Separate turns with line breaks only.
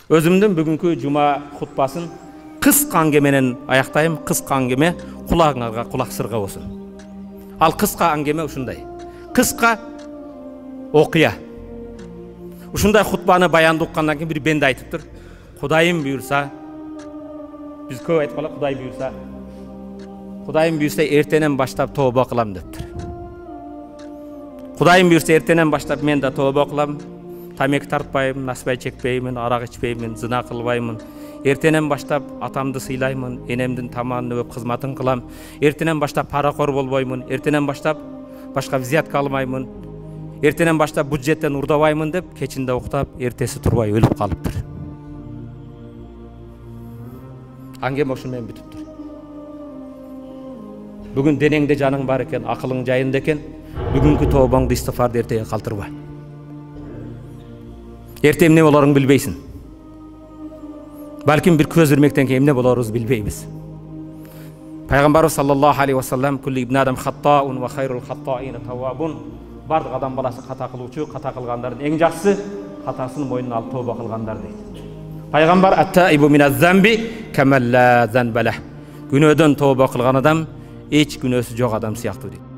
Өзүмдүн бүгүнкү жума хутбасын кыска аңгеменен аяктайм. Кыска аңгеме кулагыңарга кулак сырга болсун. Ал кыска аңгеме ушундай. Кыска окуя. Ушундай хутбаны баянды уккандан кийин бир бенде айтыптыр. Кудайым буйрса, биз көп айтып калат, Кудай буйрса. Кудайым буйрса эртенен баштап тооба кылам дептир. Кудайым буйрса эртенен баштап мен да тооба кылам. Тамеки тартпаймын, насыбай чекпеймин, арак ичпеймин, зына кылбаймын. Эртенен баштап атамды сыйлаймын, энемдин тамагын өп кызматын кылам. Эртенен баштап паракор болбоймун, эртенен баштап башка взятка алмаймын. Эртенен баштап бюджеттен урдабаймын деп кечинде уктап, эртеси турбай өлүп калыптыр. Аңгем ошону менен бүтүптүр. Бүгүн денеңде жаның бар экен, акылың жайында экен, бүгүнкү тообаңды истифарды эртеге калтырба. Эрте эмне болорун билбейсиң. Балким бир көз ирмектен кийин эмне болорубузду билбейбиз. Пайгамбарыбыз саллаллаху алейхи ва саллям кулли ибн адам хаттаун ва хайрул хаттаин тавабун. Бардык адам баласы ката кылуучу, ката кылгандардын эң жакшысы катасын мойнуна алып тооба кылгандар дейт. Пайгамбар ат-таибу миназ-замби камал ла занбала. Күнөөдөн тооба кылган адам эч күнөөсү жок адам сыяктуу дейт.